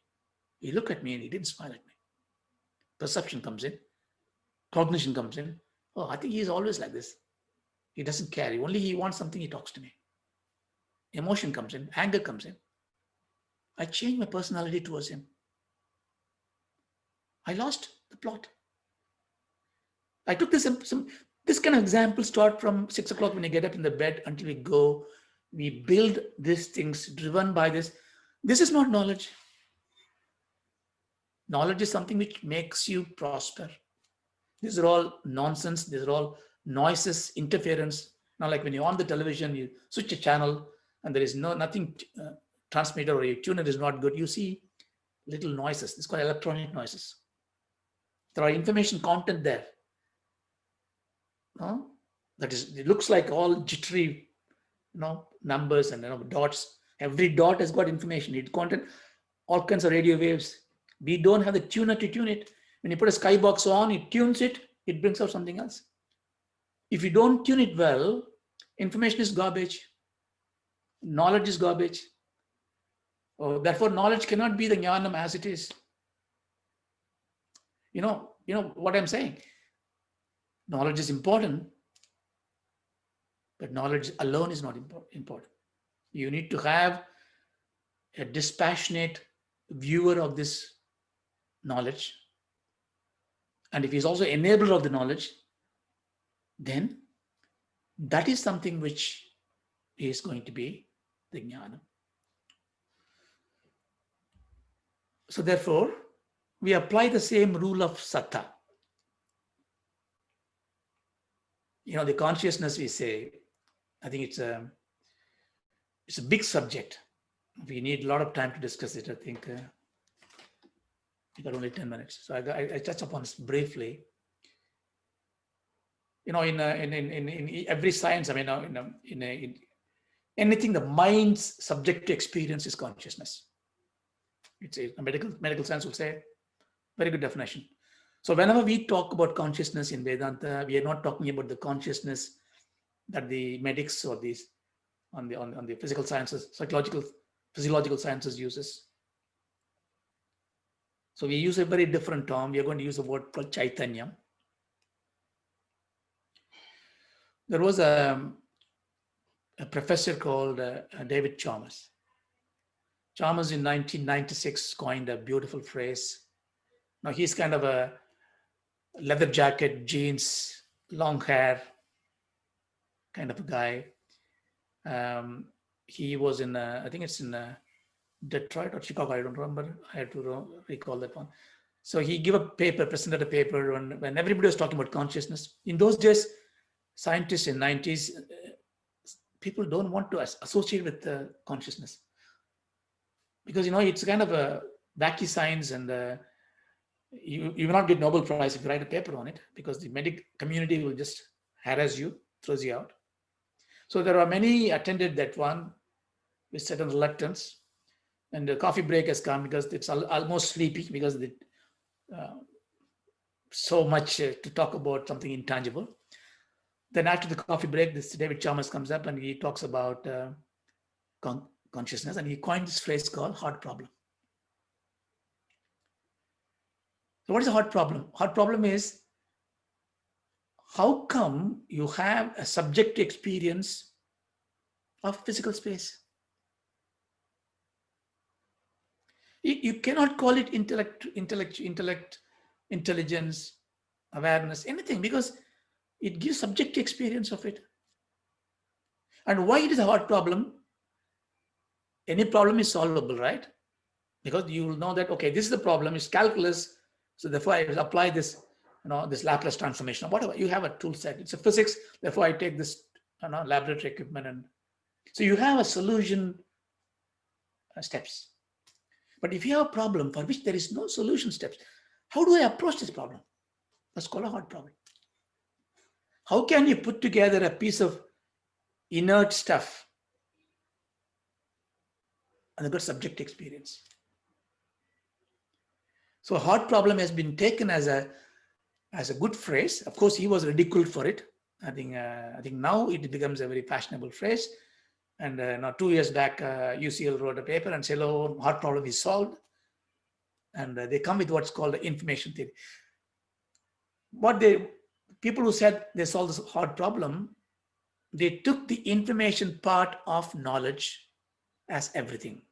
He looked at me and he didn't smile at me. Perception comes in, cognition comes in. Oh, I think he is always like this. He doesn't care. Only he wants something, he talks to me. Emotion comes in, anger comes in. I changed my personality towards him. I lost the plot. I took this kind of example, start from 6 o'clock when you get up in the bed until we go. We build these things driven by this. This is not knowledge. Knowledge is something which makes you prosper. These are all nonsense. These are all noises, interference. Now, like when you're on the television, you switch a channel and there is nothing transmitter or your tuner is not good. You see little noises. It's called electronic noises. There are information content there. That is, it looks like all jittery, numbers and dots. Every dot has got information. It content all kinds of radio waves. We don't have the tuner to tune it. When you put a skybox on, it tunes it. It brings out something else. If you don't tune it well, information is garbage. Knowledge is garbage. Therefore, knowledge cannot be the jnanam as it is. You know what I'm saying? Knowledge is important, but knowledge alone is not important. You need to have a dispassionate viewer of this knowledge. And if he's also enabler of the knowledge, then that is something which is going to be the jnana. So therefore, we apply the same rule of sattva. The consciousness, we say, I think it's a big subject. We need a lot of time to discuss it. I think we got only 10 minutes. So I touch upon this briefly. In every science, in anything, the mind's subject to experience is consciousness. It's a medical science will say, very good definition. So whenever we talk about consciousness in Vedanta, we are not talking about the consciousness that the medics or these on the physical sciences, physiological sciences uses. So we use a very different term. We are going to use a word called Chaitanya. There was a professor called David Chalmers. Chalmers in 1996 coined a beautiful phrase. Now he's kind of a leather jacket, jeans, long hair kind of a guy. He was in, I think it's in Detroit or Chicago, I don't remember. I had to recall that one. So he gave a paper, presented a paper when everybody was talking about consciousness. In those days, scientists in 90s, people don't want to associate with consciousness. Because, it's kind of a wacky science, and you will not get Nobel Prize if you write a paper on it, because the medical community will just harass you, throws you out. So there are many attended that one with certain reluctance, and the coffee break has come because it's almost sleepy because so much to talk about something intangible. Then after the coffee break, this David Chalmers comes up and he talks about consciousness, and he coined this phrase called hard problem. So what is a hard problem? Hard problem is, how come you have a subjective experience of physical space? You cannot call it intellect, intelligence, awareness, anything, because it gives subjective experience of it. And why it is a hard problem? Any problem is solvable, right? Because you will know that, okay, this is the problem, it's calculus, so therefore I apply this, this Laplace transformation or whatever. You have a tool set. It's a physics, therefore I take this laboratory equipment, and so you have a solution steps. But if you have a problem for which there is no solution steps, how do I approach this problem? That's called a hard problem. How can you put together a piece of inert stuff and a good subject experience? So hard problem has been taken as a good phrase. Of course, he was ridiculed for it. I think now it becomes a very fashionable phrase. And 2 years back, UCL wrote a paper and said, "Oh, heart problem is solved." And they come with what's called the information theory. People who said they solved this heart problem, they took the information part of knowledge as everything.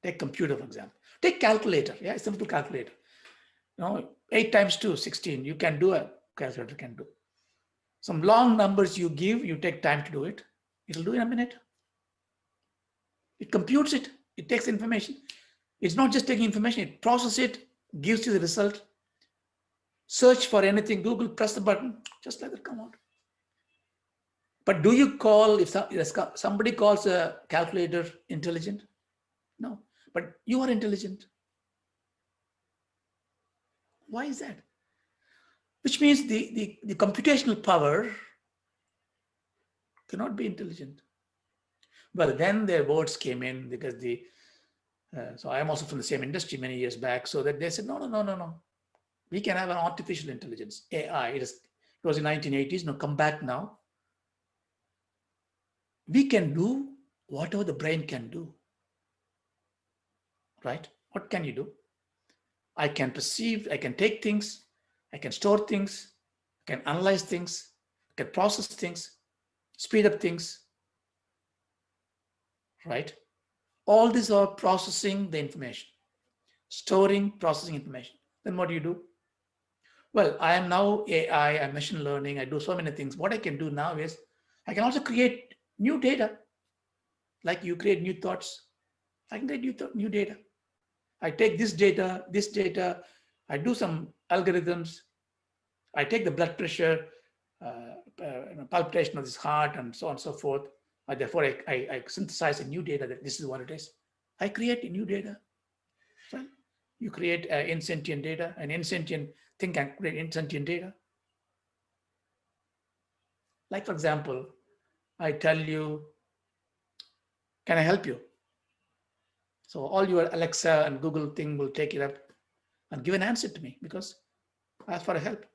Take computer, for example. Take calculator. Yeah, simple calculator. 8 times 2, 16. You can do a calculator can do. Some long numbers you give, you take time to do it. It'll do in a minute. It computes it. It takes information. It's not just taking information. It processes it, gives you the result. Search for anything, Google, press the button, just like that come out. But do you call, if somebody calls a calculator intelligent? No, but you are intelligent. Why is that? Which means the computational power cannot be intelligent. Well, then their words came in because so I am also from the same industry many years back, so that they said, no. We can have an artificial intelligence, AI. It was in 1980s, come back now. We can do whatever the brain can do, right? What can you do? I can perceive, I can take things, I can store things, I can analyze things, I can process things, speed up things, right? All these are processing the information, storing, processing information. Then what do you do? Well, I am now AI, I'm machine learning, I do so many things. What I can do now is I can also create new data. Like you create new thoughts, I can create new data. I take this data, I do some algorithms, I take the blood pressure, palpitation of this heart, and so on and so forth. Therefore, I synthesize a new data that this is what it is. I create a new data. So you create insentient data, an insentient thing can create insentient data. Like, for example, I tell you, can I help you? So all your Alexa and Google thing will take it up and give an answer to me because I asked for help.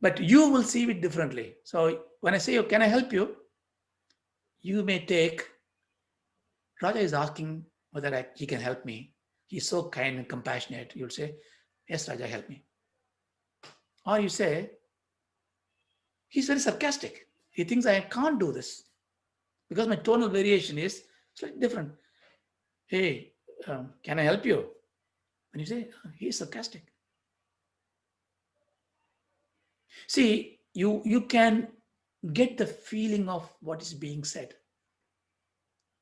But you will see it differently. So when I say, oh, can I help you? You may take, Raja is asking whether he can help me. He's so kind and compassionate. You'll say, yes, Raja, help me. Or you say, he's very sarcastic. He thinks I can't do this because my tonal variation is slightly different. Hey, can I help you? And you say, he's sarcastic. See, you can get the feeling of what is being said.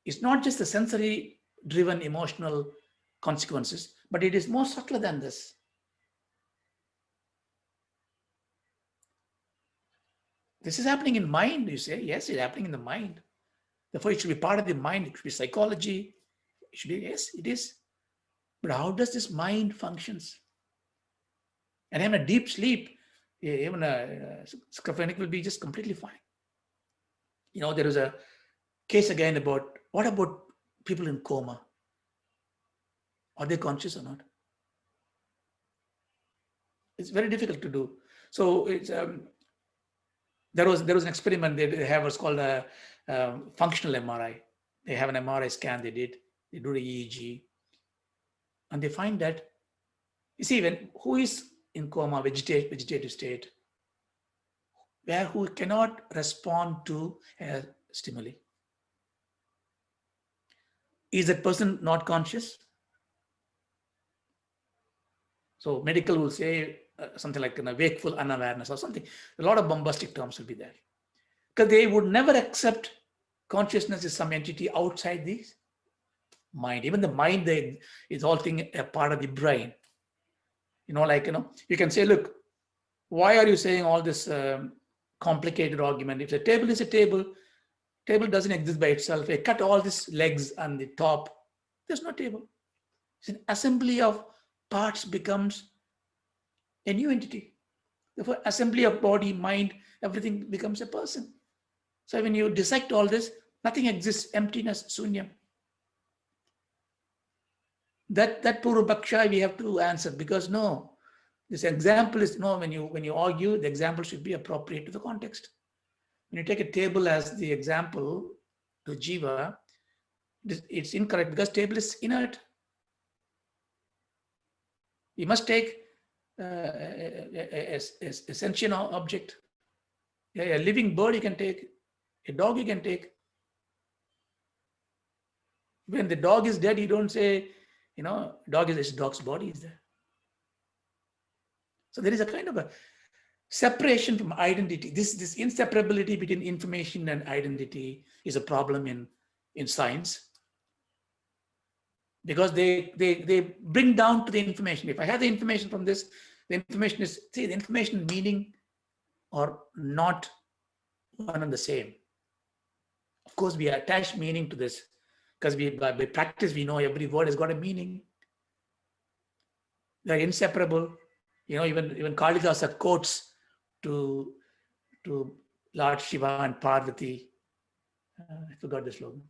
It's not just the sensory driven emotional consequences, but it is more subtler than this. This is happening in mind, you say. Yes, it's happening in the mind. Therefore, it should be part of the mind. It should be psychology. It should be, yes, it is. But how does this mind functions? And even a deep sleep, even a schizophrenic will be just completely fine. There is a case again about, what about people in coma? Are they conscious or not? It's very difficult to do. So it's there was an experiment they have what's called a functional MRI. They have an MRI scan they do the EEG, and they find that, you see, who is in coma, vegetative state, who cannot respond to stimuli. Is that person not conscious? So medical will say something like wakeful unawareness or something. A lot of bombastic terms will be there. Because they would never accept consciousness is some entity outside the mind. Even the mind is all thing a part of the brain. You can say, look, why are you saying all this complicated argument? If the table is a table doesn't exist by itself. I cut all these legs on the top, there's no table. It's an assembly of parts becomes a new entity. Therefore, assembly of body, mind, everything becomes a person. So when you dissect all this, nothing exists, emptiness, sunyam. That Purva we have to answer, because no, this example is no, when you argue, the example should be appropriate to the context. When you take a table as the example to Jiva, it's incorrect because table is inert. You must take a sentient object. A living bird you can take, a dog you can take. When the dog is dead, you don't say, dog's body is there. So there is a kind of a separation from identity. This inseparability between information and identity is a problem in science, because they bring down to the information. If I have the information from this, the information is, see, the information and meaning are not one and the same. Of course, we attach meaning to this because by practice, we know every word has got a meaning. They're inseparable. Even Kalidasa quotes to Lord Shiva and Parvati. I forgot the slogan.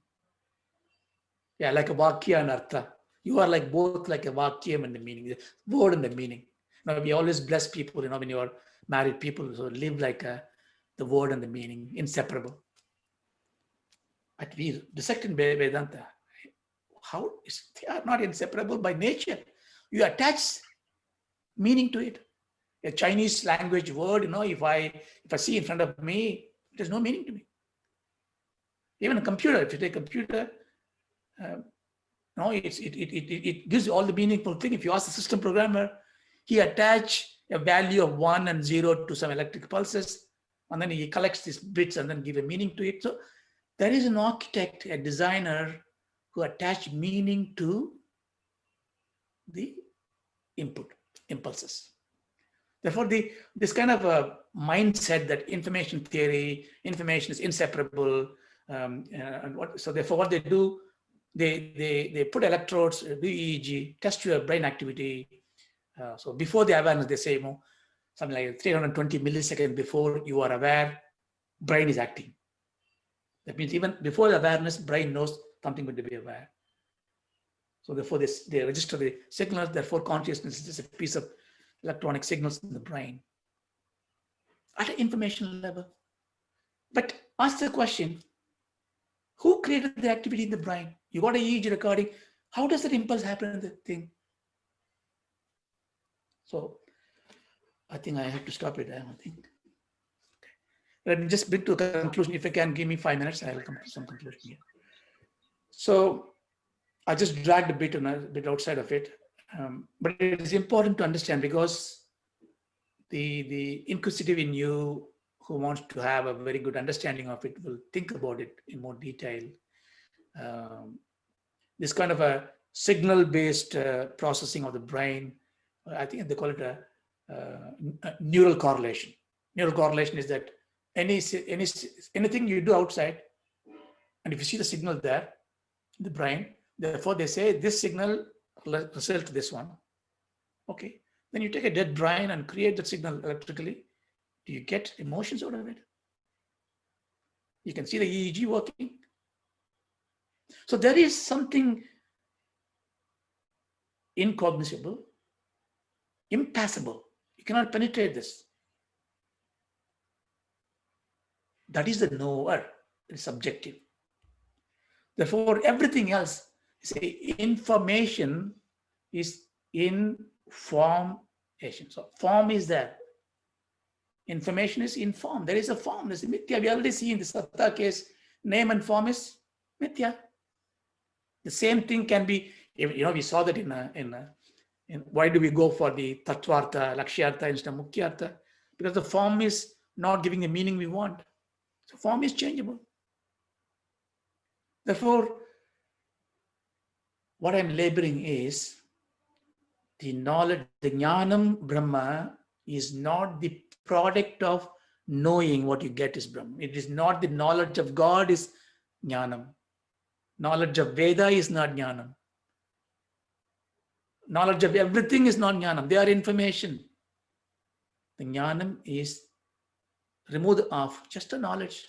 Yeah, like a vakya and artha. You are like both like a vakyam and the meaning, the word and the meaning. We always bless people, when you are married people, so live like the word and the meaning, inseparable. But we dissect in Vedanta. They are not inseparable by nature. You attach meaning to it. A Chinese language word, if I see in front of me, it has no meaning to me. Even a computer, if you take a computer, it gives all the meaningful thing. If you ask the system programmer, he attach a value of 1 and 0 to some electric pulses, and then he collects these bits and then give a meaning to it. So there is an architect, a designer, who attach meaning to the input impulses. Therefore, this kind of a mindset that information theory, information is inseparable, so therefore what they do, they put electrodes, do EEG, test your brain activity. So before the awareness, they say something like 320 milliseconds before you are aware, brain is acting. That means even before the awareness, brain knows something going to be aware. So therefore, they register the signals. Therefore, consciousness is just a piece of electronic signals in the brain at an information level. But ask the question, who created the activity in the brain? You got an EEG recording. How does that impulse happen in the thing? So I think I have to stop it there, I think. Okay. Let me just bring to a conclusion. If I can give me 5 minutes, I will come to some conclusion here. So I just dragged a bit outside of it. But it is important to understand, because the inquisitive in you who wants to have a very good understanding of it will think about it in more detail. This kind of a signal-based processing of the brain, I think they call it a neural correlation. Neural correlation is that anything you do outside, and if you see the signal there, the brain, therefore they say this signal result to this one. Okay, then you take a dead brain and create that signal electrically. Do you get emotions out of it? You can see the EEG working. So there is something incognoscible, impassable. You cannot penetrate this. That is the knower. It is subjective. Therefore, everything else, information is information. So form is there. Information is in form. There is a form. There is a mithya. We already see in the satta case, name and form is mithya. The same thing can be, we saw that in why do we go for the tattvartha, lakshyartha instead of mukhyartha? Because the form is not giving the meaning we want. So form is changeable. Therefore, what I'm laboring is the knowledge, the jnanam Brahma is not the product of knowing what you get is Brahma. It is not the knowledge of God is jnanam. Knowledge of Veda is not jnanam. Knowledge of everything is not jnanam. They are information. The jnanam is removed of just a knowledge,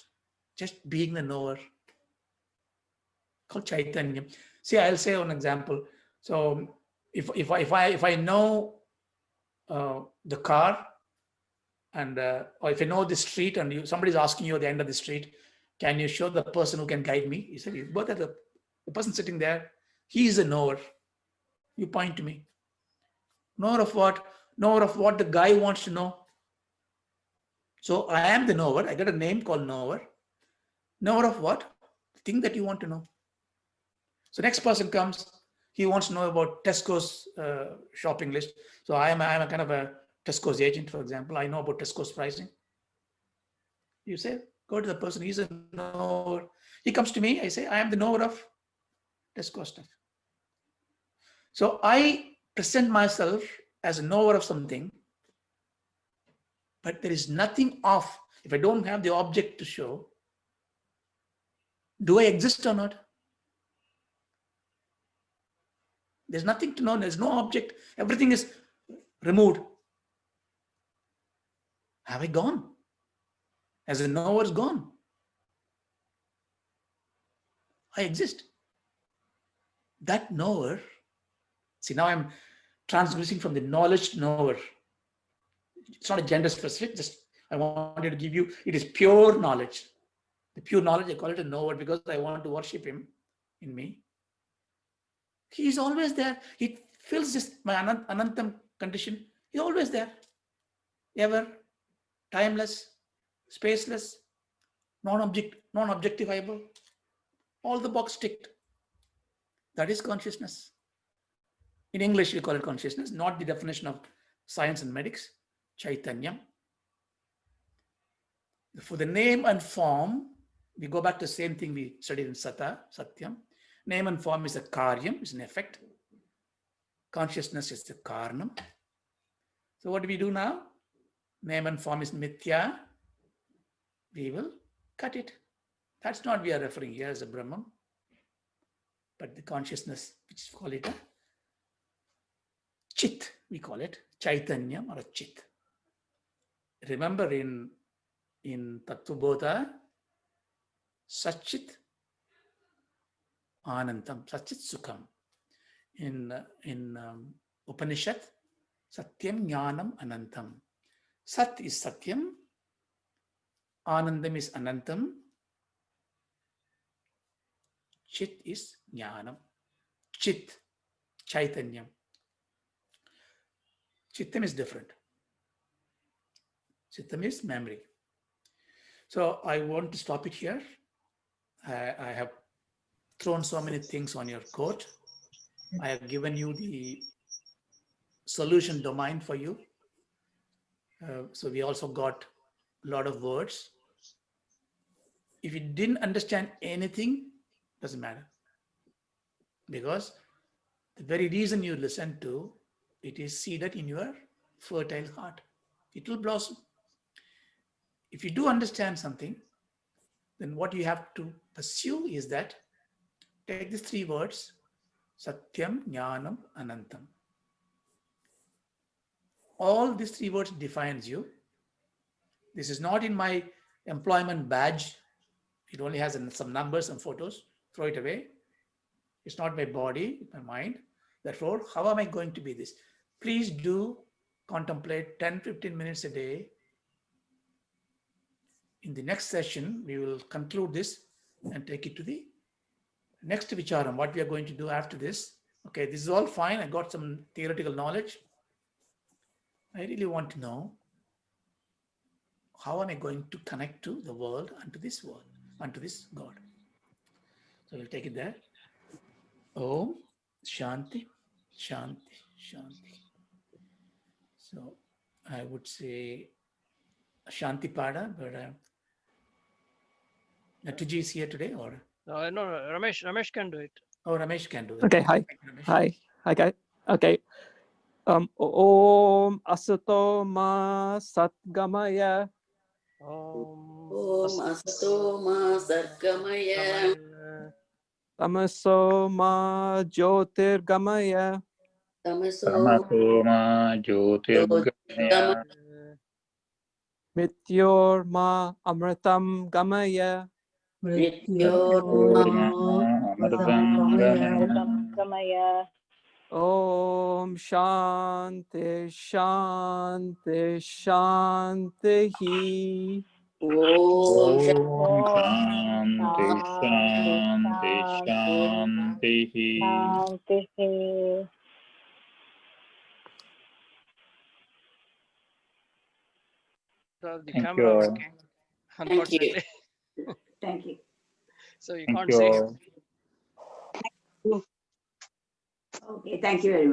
just being the knower. Called Chaitanya. See, I'll say one example. So if I know the car, And or if you know the street and somebody's asking you at the end of the street, can you show the person who can guide me? He said, both are the person sitting there, he is a knower. You point to me. Knower of what? Knower of what the guy wants to know. So I am the knower. I got a name called knower. Knower of what? The thing that you want to know. So next person comes, he wants to know about Tesco's shopping list. So I am a kind of a Tesco's agent, for example. I know about Tesco's pricing. You say, go to the person, he's a knower. He comes to me, I say, I am the knower of Tesco stuff. So I present myself as a knower of something, but there is nothing off. If I don't have the object to show, do I exist or not? There's nothing to know. There's no object. Everything is removed. Have I gone? As a knower is gone. I exist. That knower, see, now I'm transgressing from the knowledge to knower. It's not a gender specific, just I wanted to give you, it is pure knowledge. The pure knowledge, I call it a knower because I want to worship him in me. He is always there. He fills this, my anantam condition. He's always there. Ever, timeless, spaceless, non-objectifiable. All the box ticked. That is consciousness. In English, we call it consciousness, not the definition of science and medics, Chaitanyam. For the name and form, we go back to the same thing we studied in Satyam. Name and form is a karyam, is an effect. Consciousness is the karnam. So what do we do now? Name and form is mithya. We will cut it. That's not we are referring here as a Brahman, but the consciousness, which we call it a chit, we call it Chaitanyam or a chit. Remember in Tattva Bodha, Satchit Anantam, Satchit Sukham. In Upanishad, Satyam Jnanam Anantam. Sat is Satyam, Anandam is Anantam, Chit is Jnanam. Chit, Chaitanyam. Chittam is different. Chittam is memory. So I want to stop it here. I have thrown so many things on your court. I have given you the solution domain for you. So we also got a lot of words. If you didn't understand anything, doesn't matter. Because the very reason you listen to, it is seeded in your fertile heart. It will blossom. If you do understand something, then what you have to pursue is that, take these three words, Satyam, Jnanam, Anantam. All these three words defines you. This is not in my employment badge. It only has some numbers and photos. Throw it away. It's not my body, it's my mind. Therefore, how am I going to be this? Please do contemplate 10-15 minutes a day. In the next session, we will conclude this and take it to the next Vicharam, what we are going to do after this. Okay, this is all fine. I got some theoretical knowledge. I really want to know, how am I going to connect to the world and to this world, and to this God? So we'll take it there. Om Shanti, Shanti, Shanti. So I would say Shanti Pada, but Natuji is here today, or? No, Ramesh can do it. Oh, Ramesh can do it. Okay, hi. Hi, guys. Okay. Om Asato Ma Satgamaya. Om Asato Ma Satgamaya. Tamaso Ma Jyotirgamaya. Tamaso Ma Jyotirgamaya. Mityor Ma Amritam Gamaya. Mrityor Amritam Gamaya. Om Shanti Shanti Shanti. Om Shanti Shanti Shanti. So the Thank camera you. working, unfortunately. Thank you. So you Thank can't you see. all. Okay, thank you very much.